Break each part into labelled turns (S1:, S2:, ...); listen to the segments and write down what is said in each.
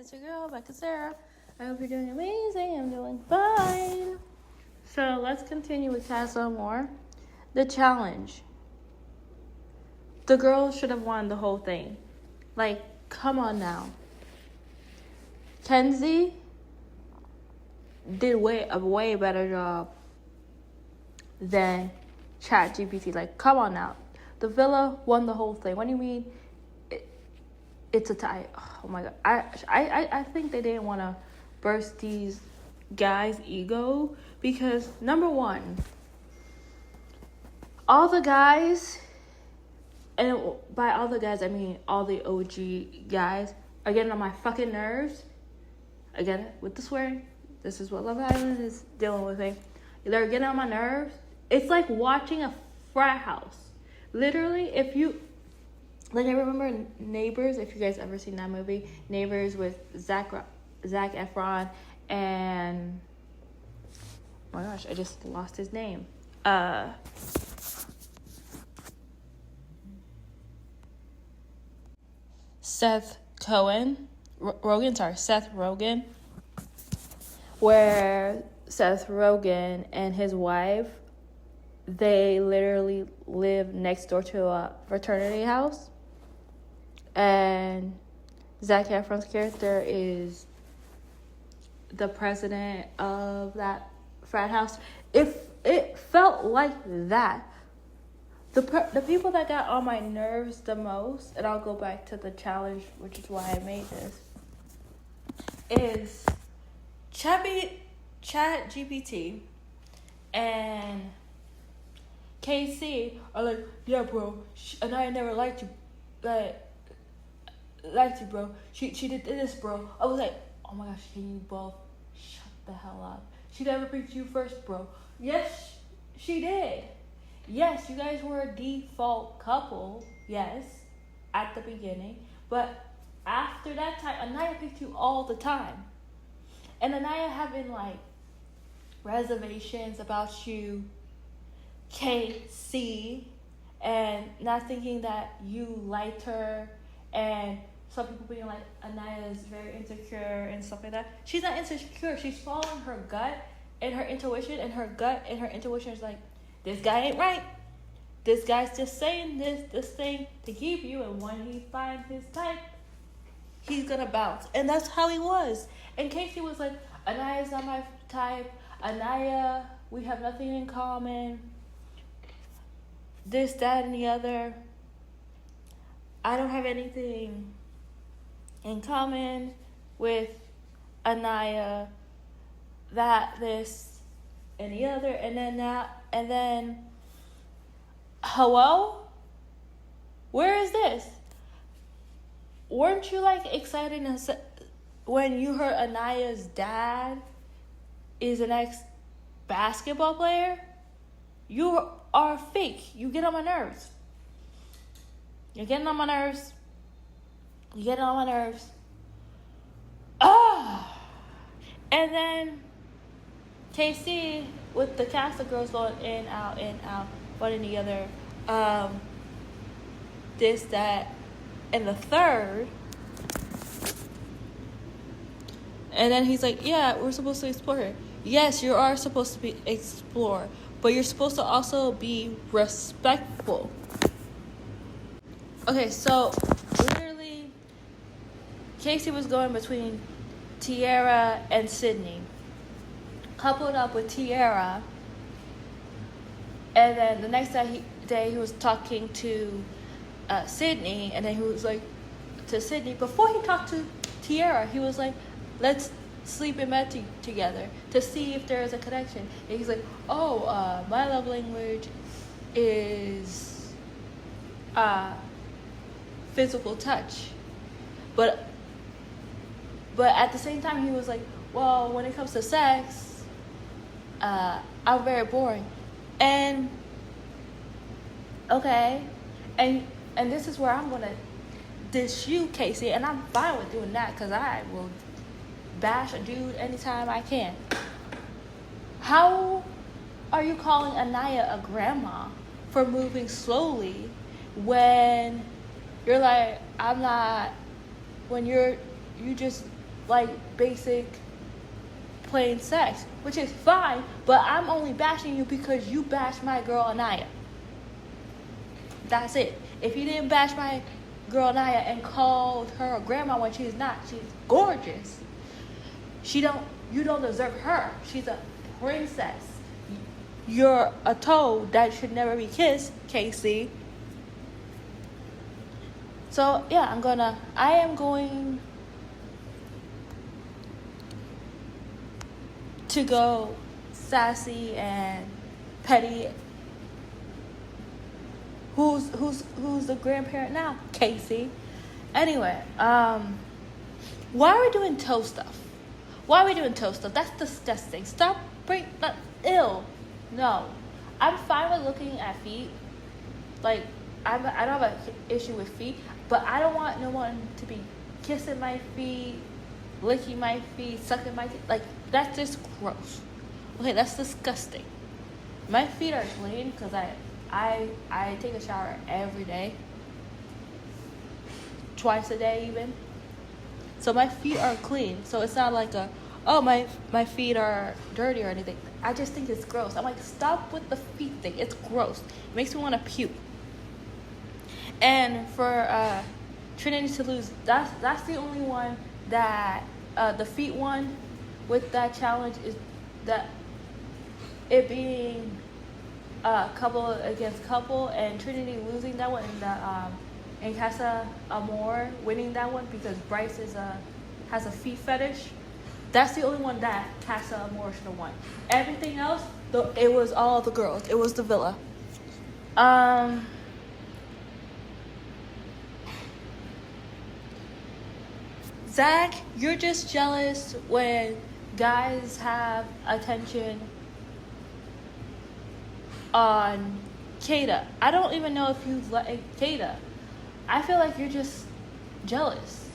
S1: it's your girl, Insincere. I hope you're doing amazing. I'm doing fine. So let's continue with Casa more. The challenge. The girls should have won the whole thing. Like, come on now. Kenzie did a way better job than ChatGPT. Like, come on now. The villa won the whole thing. What do you mean? It's a tie. Oh my god. I think they didn't want to burst these guys' ego because number one, all the guys, and by all the guys I mean all the OG guys, are getting on my fucking nerves. Again, with the swearing, this is what Love Island is dealing with. They're getting on my nerves. It's like watching a frat house. Literally, if you like, I remember Neighbors. If you guys ever seen that movie, Neighbors with Zac Efron and oh my gosh, I just lost his name. Seth Rogen, where Seth Rogen and his wife, they literally live next door to a fraternity house. And Zac Efron's character is the president of that frat house. It felt like that. The people that got on my nerves the most, and I'll go back to the challenge, which is why I made this, is ChatGPT and KC are like, yeah, bro, and I never liked you, bro. She did this, bro. I was like, oh my gosh, can you both shut the hell up? She never picked you first, bro. Yes, she did. Yes, you guys were a default couple, yes, at the beginning. But after that time, Anaya picked you all the time. And Anaya having, like, reservations about you, KC, and not thinking that you liked her, and some people being like, Anaya is very insecure and stuff like that. She's not insecure. She's following her gut and her intuition, and her gut and her intuition is like, this guy ain't right. This guy's just saying this thing to keep you, and when he finds his type, he's gonna bounce. And that's how he was. And Casey was like, Anaya's not my type. Anaya, we have nothing in common. This, that, and the other. I don't have anything in common with Anaya. That, this, and the other, and then that, and then, hello? Where is this? Weren't you, like, excited when you heard Anaya's dad is an ex-basketball player? You are fake. You get on my nerves. You're getting on my nerves. You're getting on my nerves. Ah! And then KC with the cast of girls going in, out, one and the other. This, that, and the third. And then he's like, yeah, we're supposed to explore her. Yes, you are supposed to be explore, but you're supposed to also be respectful. Okay, so literally, Casey was going between Tiara and Sydney, coupled up with Tiara, and then the next day he was talking to Sydney, and then he was like to Sydney, before he talked to Tiara, he was like, let's sleep in bed together to see if there is a connection. And he's like, oh, my love language is physical touch, but at the same time he was like, well, when it comes to sex, I'm very boring. And okay, and this is where I'm gonna dish you, Casey, and I'm fine with doing that because I will bash a dude anytime I can. How are you calling Anaya a grandma for moving slowly when you're like, I'm not, when you just like basic plain sex, which is fine, but I'm only bashing you because you bashed my girl Anaya. That's it. If you didn't bash my girl Anaya and called her a grandma when she's not, she's gorgeous. You don't deserve her. She's a princess. You're a toad that should never be kissed, Casey. So yeah, I am going to go sassy and petty. Who's the grandparent now? Casey. Anyway, why are we doing toe stuff? Why are we doing toe stuff? That's disgusting. Stop ill. No. I'm fine with looking at feet. Like, I don't have an issue with feet, but I don't want no one to be kissing my feet, licking my feet, sucking my feet. Like, that's just gross. Okay, that's disgusting. My feet are clean because I take a shower every day. Twice a day even. So my feet are clean. So it's not like my feet are dirty or anything. I just think it's gross. I'm like, stop with the feet thing. It's gross. It makes me want to puke. And for Trinity to lose, that's the only one that the feet one with that challenge is that it being couple against couple, and Trinity losing that one, and Casa Amor winning that one because Bryce has a feet fetish. That's the only one that Casa Amor should have won. Everything else, it was all the girls. It was the villa. Zach, you're just jealous when guys have attention on Kata. I don't even know if you like Kata. I feel like you're just jealous.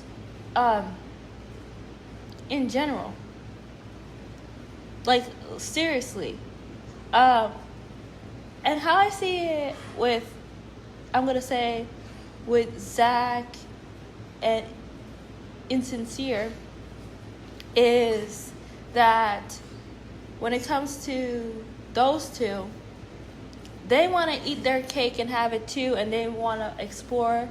S1: In general. Like, seriously. And how I see it with Zach and Insincere is that when it comes to those two, they want to eat their cake and have it too, and they want to explore,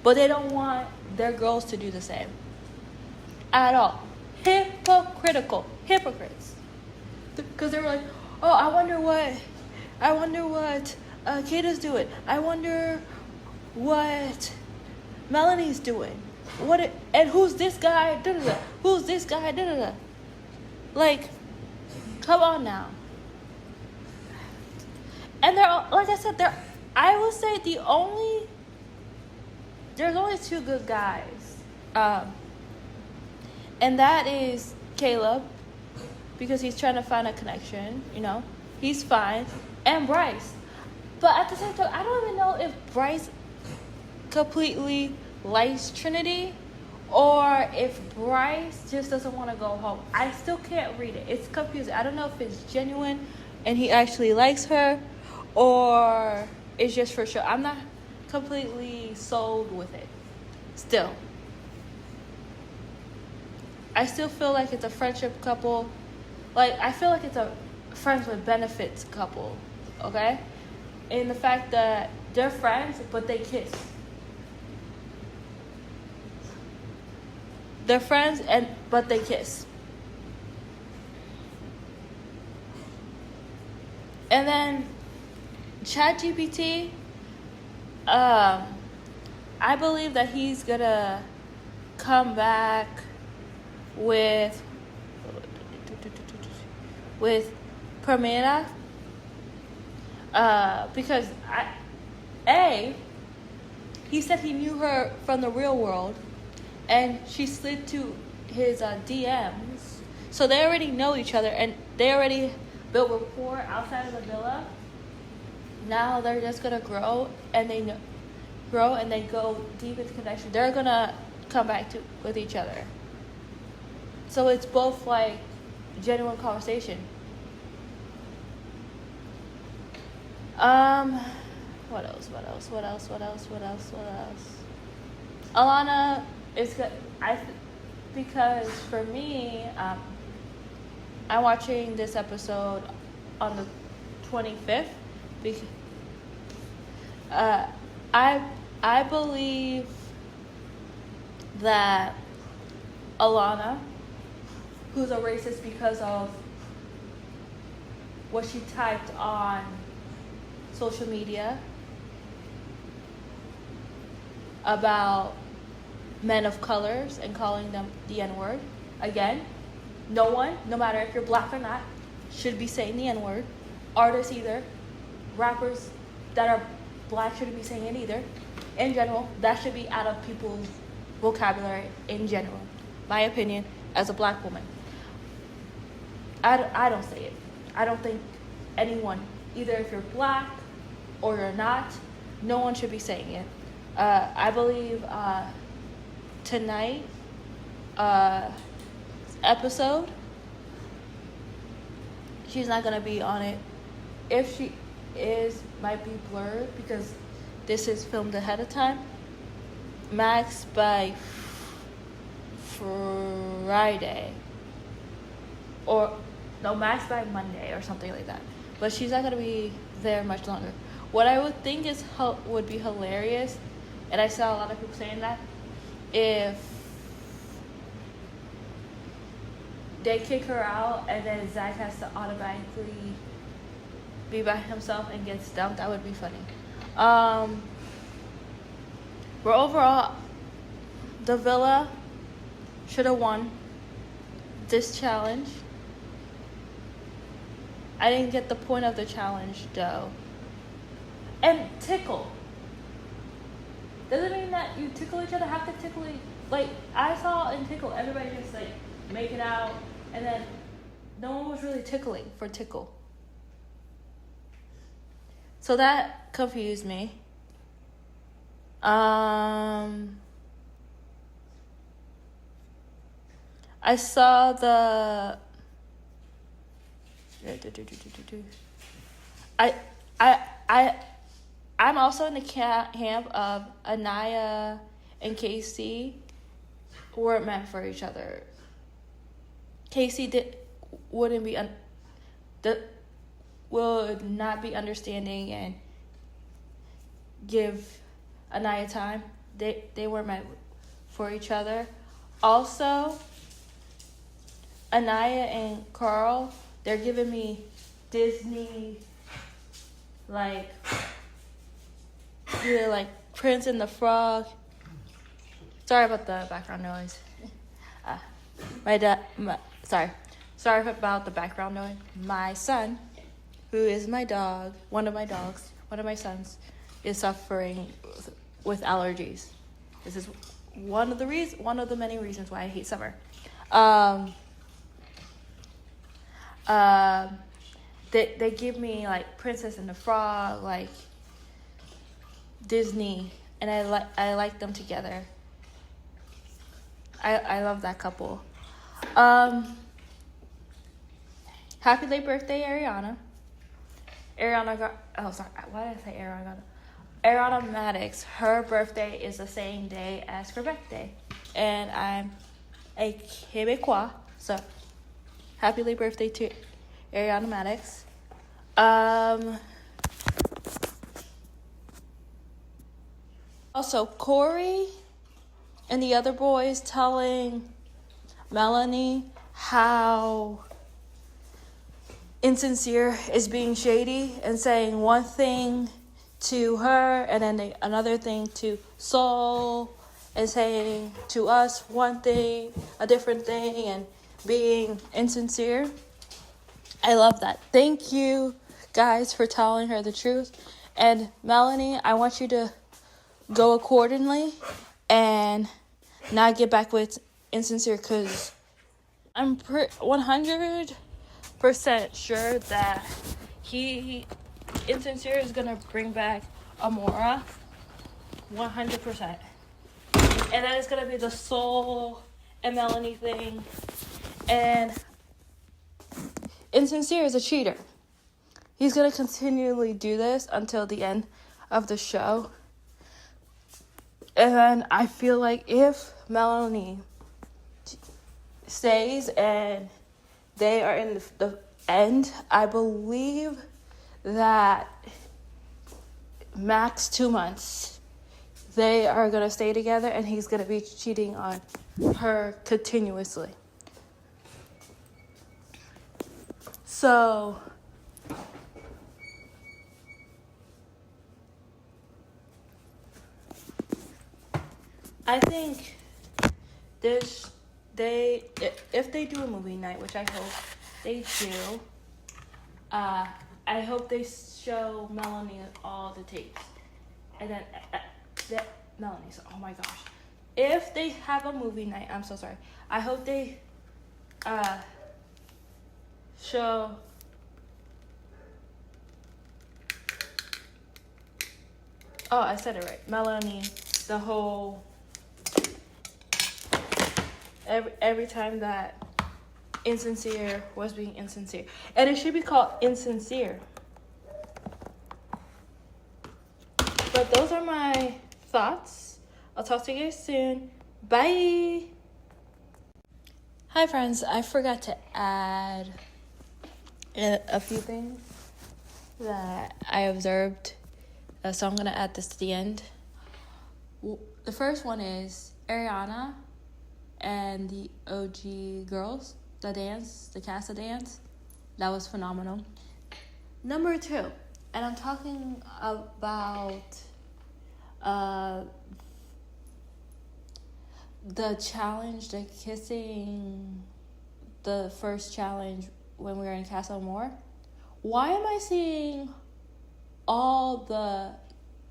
S1: but they don't want their girls to do the same at all. Hypocrites. Because they were like, oh, I wonder what Kata's doing. I wonder what Melanie's doing. And who's this guy? Da-da-da. Who's this guy? Da-da-da. Like, come on now. And like I said, I will say there's only two good guys. And that is Caleb, because he's trying to find a connection, he's fine. And Bryce. But at the same time, I don't even know if Bryce completely likes Trinity or if Bryce just doesn't want to go home. I still can't read it. It's confusing. I don't know if it's genuine and he actually likes her or it's just for sure. I'm not completely sold with it. Still. I still feel like it's a friendship couple. Like, I feel like it's a friends with benefits couple. Okay? In the fact that they're friends, but they kiss. They're friends, but they kiss. And then ChatGPT, I believe that he's gonna come back with Permira, because he said he knew her from the real world, and she slid to his DMs, so they already know each other, and they already built rapport outside of the villa. Now they're just gonna grow, and they go deep into connection. They're gonna come back with each other. So it's both like genuine conversation. What else? Alana is good. because for me, I'm watching this episode on the 25th. Because, I believe that Alana, who's a racist because of what she typed on social media about men of colors and calling them the N-word. Again, no one, no matter if you're black or not, should be saying the N-word. Artists either. Rappers that are black shouldn't be saying it either. In general, that should be out of people's vocabulary in general. My opinion as a black woman. I don't say it. I don't think anyone, either if you're black or you're not, no one should be saying it. I believe tonight episode, she's not going to be on it. If she is, might be blurred because this is filmed ahead of time. Max by Friday. Or, no, max by Monday or something like that. But she's not going to be there much longer. What I would think is would be hilarious, and I saw a lot of people saying that, if they kick her out and then Zach has to automatically be by himself and gets dumped, that would be funny. But overall, the Villa should have won this challenge. I didn't get the point of the challenge, though. And tickle. Doesn't mean that you tickle each other. Have to tickle like I saw in Tickle, everybody just like make it out, and then no one was really tickling for tickle. So that confused me. I saw the. I'm also in the camp of Anaya and Casey weren't meant for each other. Casey would not be understanding and give Anaya time. They were meant for each other. Also, Anaya and Carl, they're giving me Disney, like, either like Prince and the Frog. Sorry about the background noise. Sorry about the background noise. My son, who is my dog, one of my sons, is suffering with allergies. This is one of the many reasons why I hate summer. They give me like Princess and the Frog, like Disney, and I like them together. I love that couple. Happy late birthday, Ariana. Why did I say Ariana? Ariana Maddox, her birthday is the same day as her birthday. And I'm a Quebecois, so happy late birthday to Ariana Maddox. Also, Corey and the other boys telling Melanie how Insincere is being shady and saying one thing to her and then another thing to Soul and saying to us one thing, a different thing, and being insincere. I love that. Thank you guys for telling her the truth. And Melanie, I want you to go accordingly and not get back with Insincere, because I'm 100% sure that Insincere is gonna bring back Amora, 100%, and that is gonna be the Soul and Melanie thing. And Insincere is a cheater. He's gonna continually do this until the end of the show. And I feel like if Melanie stays and they are in the end, I believe that max 2 months they are going to stay together, and he's going to be cheating on her continuously. So I think if they do a movie night, which I hope they do, I hope they show Melanie all the tapes. And then, Melanie, so, oh my gosh. If they have a movie night, I'm so sorry. I hope they show I said it right. Melanie, the whole every time that Insincere was being insincere. And it should be called Insincere. But those are my thoughts. I'll talk to you guys soon. Bye. Hi friends, I forgot to add a few things that I observed. So I'm going to add this to the end. The first one is Ariana and the OG girls, the casa dance. That was phenomenal. Number 2, and I'm talking about the challenge, the kissing, the first challenge when we were in Casa Amor. Why am I seeing all the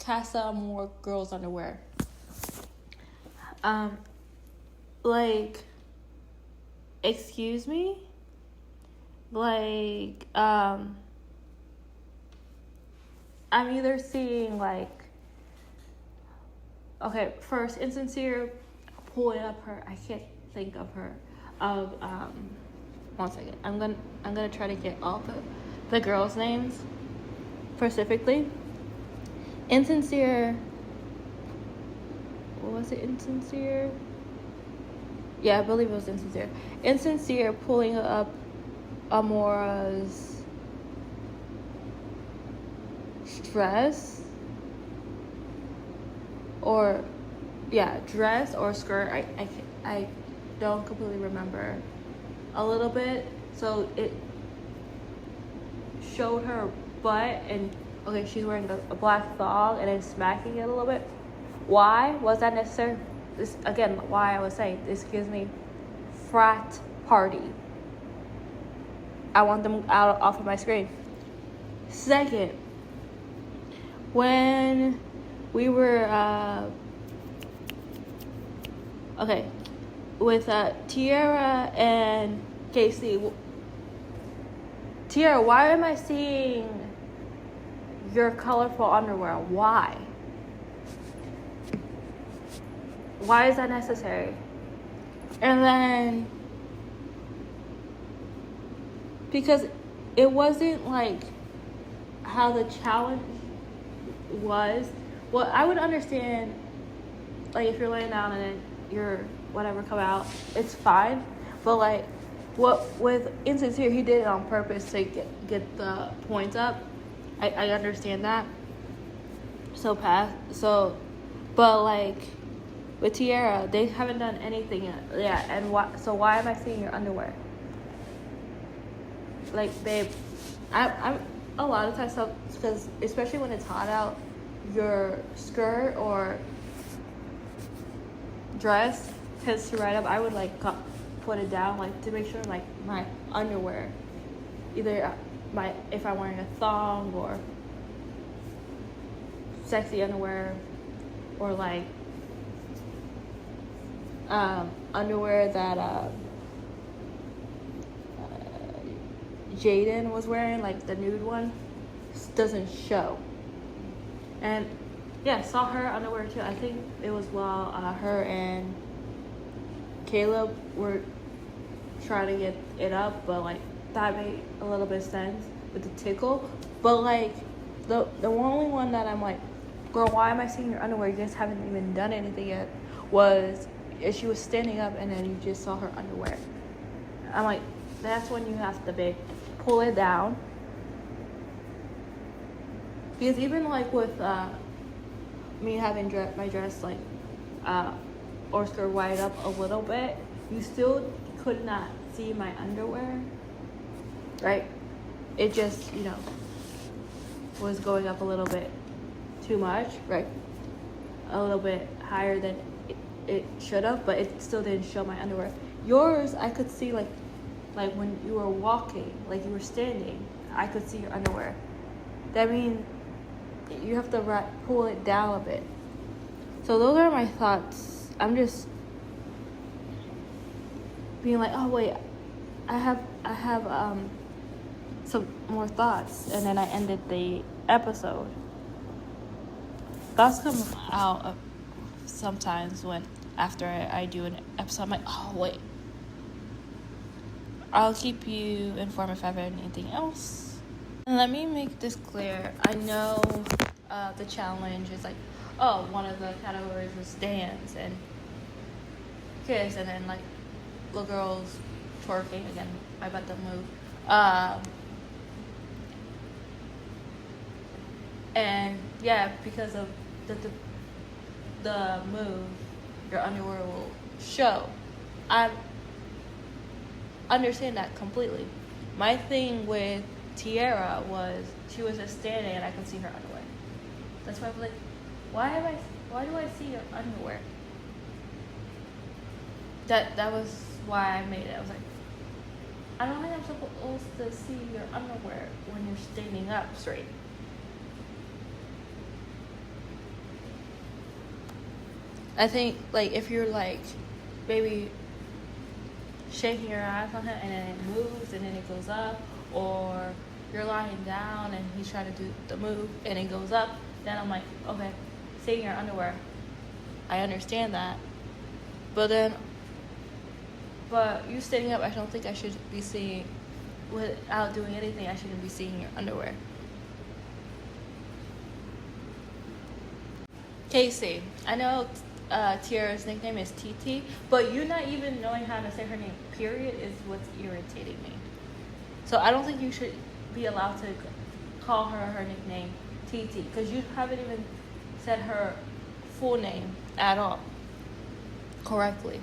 S1: Casa Amor girls' underwear? Like, excuse me? Like, I'm either seeing, like, okay, first, Insincere pulling up her, I can't think of her, one second, I'm gonna try to get all the girls' names, specifically. Insincere, was it Insincere? Yeah, I believe it was Insincere. Insincere pulling up Amora's dress, or dress or skirt. I don't completely remember. A little bit. So it showed her butt, and okay, she's wearing a black thong and then smacking it a little bit. Why was that necessary? This again, why I was saying this gives me frat party. I want them out off of my screen. Second, when we were with Tiara and Casey. Tiara, why am I seeing your colorful underwear? Why? Why is that necessary? And then, because it wasn't like how the challenge was. Well, I would understand, like, if you're laying down and then your whatever come out, it's fine. But like, what with Insincere, he did it on purpose to get the points up. I understand that. But like with Tiara, they haven't done anything yet. And why am I seeing your underwear? Like, babe, I'm a lot of times, because especially when it's hot out, your skirt or dress tends to ride up. I would like put it down, like, to make sure like my underwear, either if I'm wearing a thong or sexy underwear, or like underwear that Jaden was wearing, like the nude one, doesn't show. And yeah, saw her underwear too. I think it was while her and Caleb were trying to get it up, but like that made a little bit of sense with the tickle. But like the only one that I'm like, girl, why am I seeing your underwear? You guys haven't even done anything yet. Was she was standing up and then you just saw her underwear. I'm like, that's when you have to pull it down. Because even like with me having my dress like or skirt wide up a little bit, you still could not see my underwear, right? It just, was going up a little bit too much, right? A little bit higher than it should have, but it still didn't show my underwear. Yours, I could see like when you were walking, like you were standing, I could see your underwear. That means you have to pull it down a bit. So those are my thoughts. I'm just being like, oh wait, I have some more thoughts, and then I ended the episode. Thoughts come out sometimes after I do an episode. I'm like, oh wait, I'll keep you informed if I have anything else. And let me make this clear. I know the challenge is like, one of the categories was dance and kiss, and then like little girls twerking again. I bet they'll move. And yeah, because of the move, your underwear will show. I understand that completely. My thing with Tiara was she was just standing and I could see her underwear. That's why I was like, why do I see your underwear? That was why I made it. I was like, I don't think I'm supposed to see your underwear when you're standing up straight. I think like if you're like maybe shaking your eyes on him and then it moves and then it goes up, or you're lying down and he's trying to do the move and it goes up, then I'm like, okay, seeing your underwear, I understand that. But you standing up, I don't think I should be seeing, without doing anything, I shouldn't be seeing your underwear. Casey, I know Tiara's nickname is TT, but you not even knowing how to say her name, period, is what's irritating me. So I don't think you should be allowed to call her nickname TT, because you haven't even said her full name at all correctly.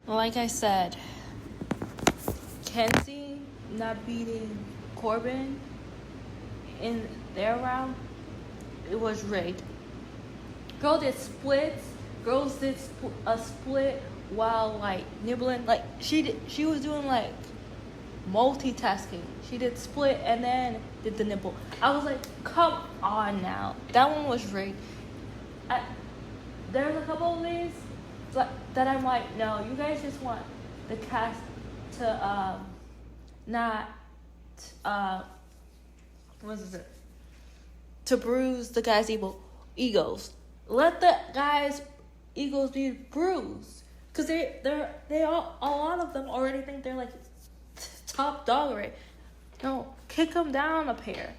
S1: Like I said, Kenzie not beating Corbin in their round, it was rigged. Girl did splits. Girls did a split while like nibbling. Like she was doing like multitasking. She did split and then did the nibble. I was like, come on now. That one was rigged. There's a couple of these that I'm like, no, you guys just want the cast to not to bruise the guys' egos. Let the guys' egos be bruised, because they all, a lot of them already think they're like top dog, right? No, kick them down a pair.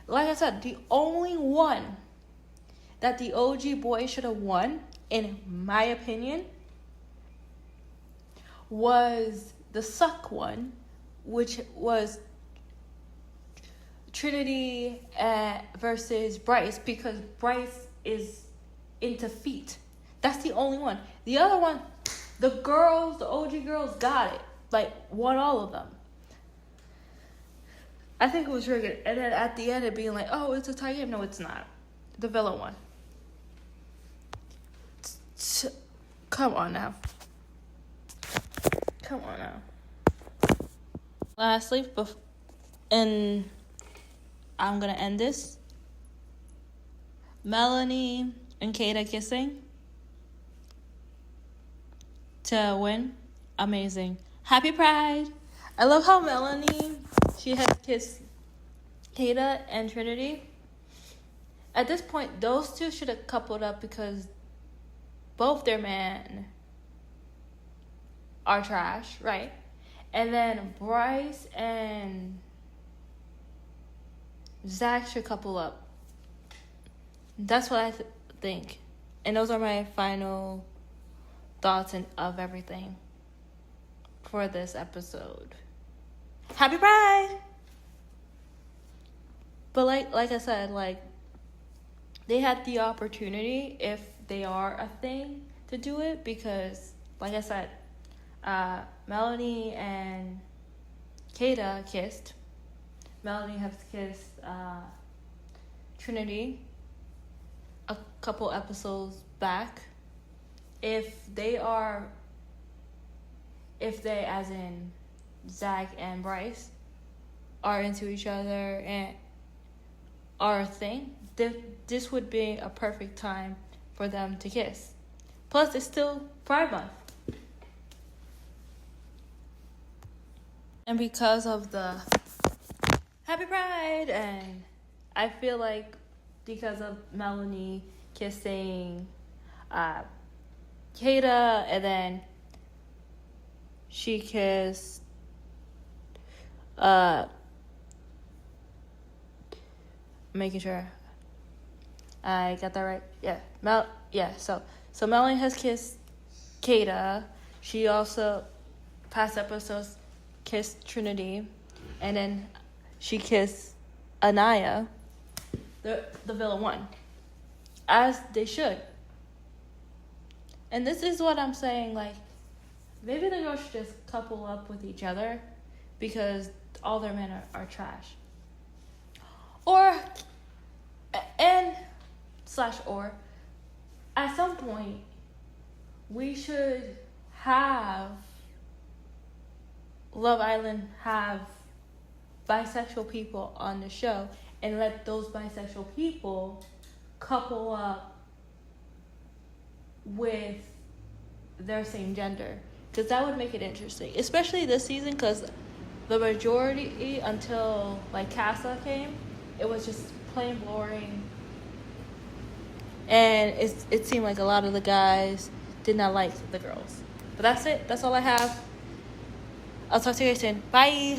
S1: Like I said, the only one that the OG boy should have won, in my opinion, was the suck one, which was Trinity versus Bryce, because Bryce is into feet. That's the only one. The other one, the OG girls got it. Like, won all of them. I think it was rigged. And then at the end, it being like, oh, it's a tie game. No, it's not. The villain one. Come on now. Lastly, and I'm going to end this. Melanie and Kata kissing to win. Amazing. Happy Pride. I love how Melanie, she has kissed Kata and Trinity. At this point, those two should have coupled up, because both their men are trash, right? And then Bryce and Zach should couple up. That's what I think. And those are my final thoughts of everything. for this episode. Happy Pride! But like I said, like, they had the opportunity, if they are a thing, to do it, because, like I said, Melanie and Kada kissed. Melanie has kissed Trinity a couple episodes back. If they, as in Zach and Bryce, are into each other and are a thing, this would be a perfect time for them to kiss. Plus, it's still Pride Month. And because of the Happy Pride, and I feel like because of Melanie kissing Kada, and then she kissed making sure I got that right. Yeah. So Melanie has kissed Kada. She also, past episodes, kissed Trinity, and then she kissed Anaya, the villain one, as they should. And this is what I'm saying, like, maybe the girls should just couple up with each other, because all their men are trash. Or at some point, we should have Love Island have bisexual people on the show, and let those bisexual people couple up with their same gender, because that would make it interesting, especially this season, because the majority, until like Casa came, it was just plain boring, and it seemed like a lot of the guys did not like the girls. But that's it. That's all I have. I'll talk to you guys soon. Bye.